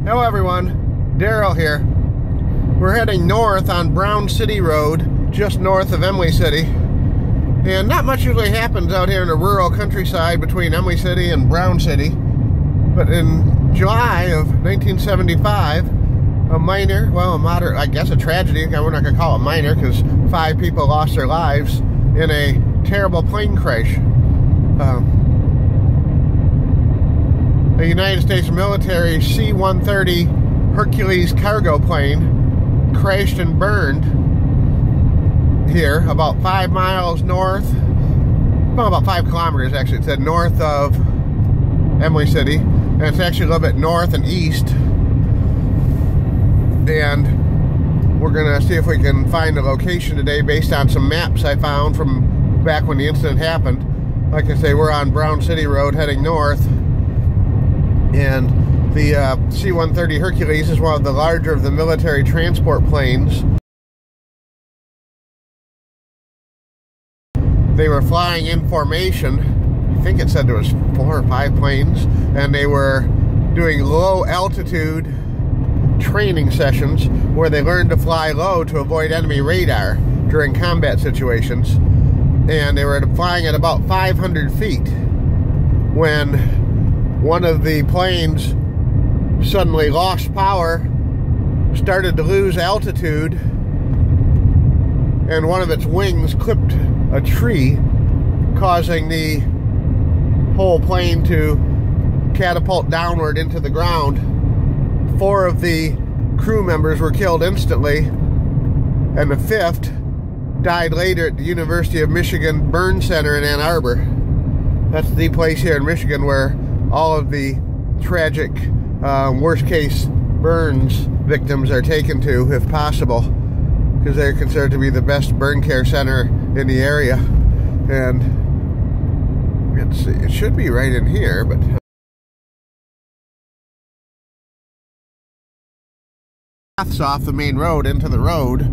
Hello everyone, Daryl here. We're heading north on Brown City Road, just north of Imlay City. And not much usually happens out here in the rural countryside between Imlay City and Brown City. But in July of 1975, a minor, well, a moderate, I guess a tragedy, we're not going to call it minor because 5 people lost their lives in a terrible plane crash. The United States military C-130 Hercules cargo plane crashed and burned here about 5 miles north, well, about 5 kilometers actually, it said north of Imlay City, and it's actually a little bit north and east. And we're gonna see if we can find a location today based on some maps I found from back when the incident happened. Like I say, we're on Brown City Road heading north. And the C-130 Hercules is one of the larger of the military transport planes. They were flying in formation. I think it said there was 4 or 5 planes, and they were doing low altitude training sessions where they learned to fly low to avoid enemy radar during combat situations. And they were flying at about 500 feet when one of the planes suddenly lost power, started to lose altitude, and one of its wings clipped a tree, causing the whole plane to catapult downward into the ground. 4 of the crew members were killed instantly, and the 5th died later at the University of Michigan Burn Center in Ann Arbor. That's the place here in Michigan where all of the tragic worst case burns victims are taken to, if possible, because they're considered to be the best burn care center in the area. And let's see, it should be right in here, but paths off the main road into the road,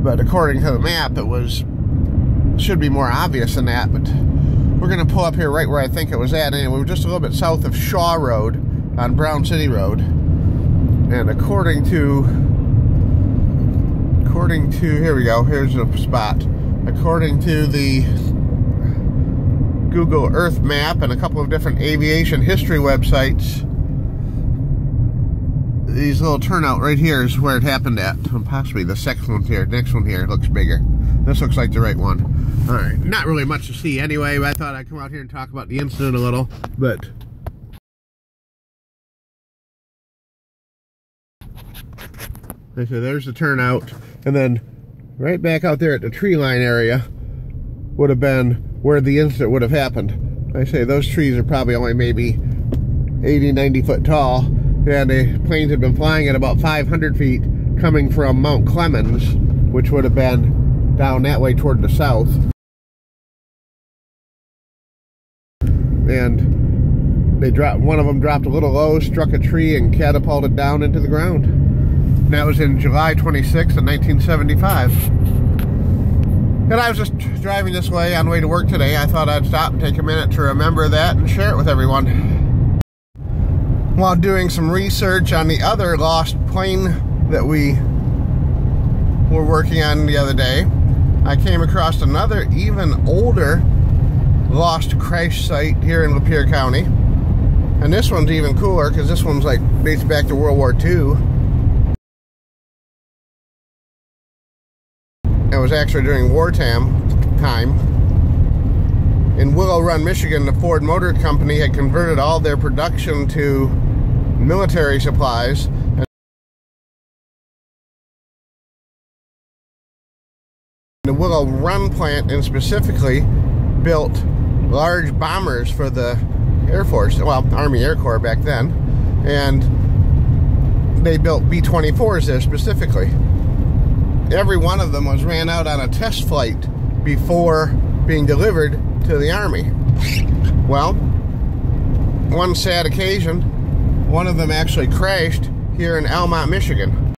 but according to the map it should be more obvious than that. But we're going to pull up here right where I think it was at. Anyway, we're just a little bit south of Shaw Road on Brown City Road. And according to, here we go, here's a spot. According to the Google Earth map and a couple of different aviation history websites, these little turnout right here is where it happened at. And possibly the second one here, next one here looks bigger. This looks like the right one. All right, not really much to see anyway, but I thought I'd come out here and talk about the incident a little, but so there's the turnout, and then right back out there at the tree line area would have been where the incident would have happened. I say those trees are probably only maybe 80, 90 foot tall, and the planes had been flying at about 500 feet coming from Mount Clemens, which would have been down that way toward the south. And they dropped, one of them dropped a little low, struck a tree, and catapulted down into the ground. And that was in July 26th of 1975. And I was just driving this way on the way to work today. I thought I'd stop and take a minute to remember that and share it with everyone. While doing some research on the other lost plane that we were working on the other day, I came across another even older lost crash site here in Lapeer County. And this one's even cooler because this one's like dates back to World War II. It was actually during wartime time. In Willow Run, Michigan, the Ford Motor Company had converted all their production to military supplies. The Willow Run plant, and specifically, built large bombers for the Air Force, well, Army Air Corps back then, and they built B-24s there specifically. Every one of them was ran out on a test flight before being delivered to the Army. Well, one sad occasion, one of them actually crashed here in Almont, Michigan.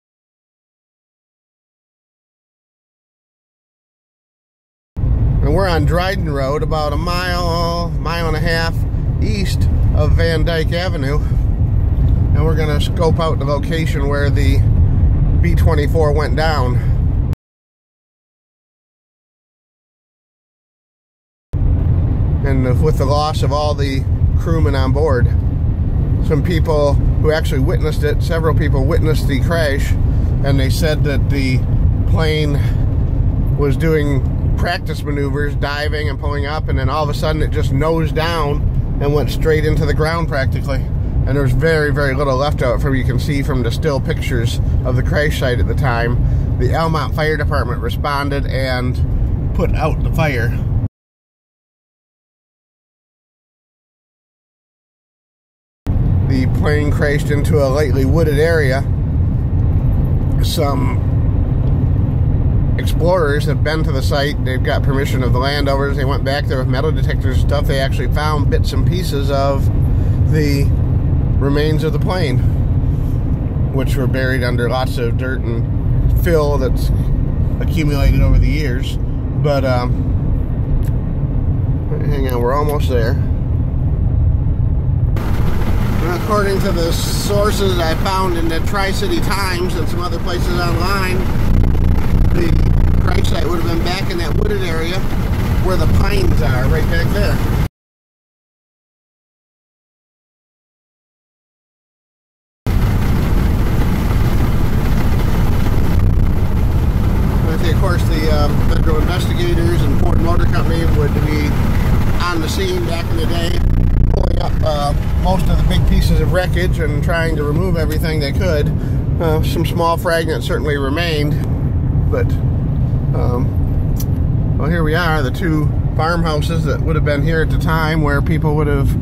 And we're on Dryden Road, about a mile and a half east of Van Dyke Avenue. and we're going to scope out the location where the B-24 went down. And with the loss of all the crewmen on board, some people who actually witnessed it, several people witnessed the crash, and they said that the plane was doing practice maneuvers, diving and pulling up, and then all of a sudden it just nosed down and went straight into the ground practically. And there's very, very little left of it, from you can see from the still pictures of the crash site at the time. The Almont Fire Department responded and put out the fire. The plane crashed into a lightly wooded area. Some explorers have been to the site. They've got permission of the landowners. They went back there with metal detectors and stuff. They actually found bits and pieces of the remains of the plane, which were buried under lots of dirt and fill that's accumulated over the years. But hang on, we're almost there. According to the sources I found in the Tri-City Times and some other places online, the crash site would have been back in that wooded area where the pines are, right back there. Of course, the federal investigators and Ford Motor Company would be on the scene back in the day, pulling up most of the big pieces of wreckage and trying to remove everything they could. Some small fragments certainly remained, but well, here we are, the two farmhouses that would have been here at the time where people would have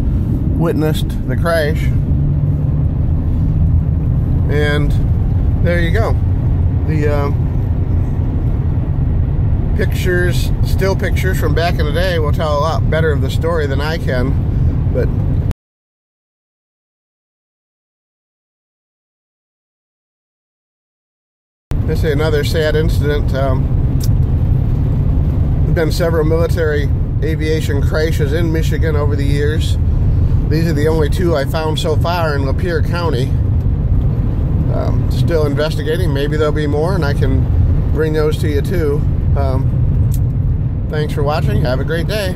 witnessed the crash. And there you go. The pictures, still pictures from back in the day, will tell a lot better of the story than I can. But this is another sad incident. There have been several military aviation crashes in Michigan over the years. These are the only two I found so far in Lapeer County. Still investigating. Maybe there'll be more, and I can bring those to you too. Thanks for watching. Have a great day.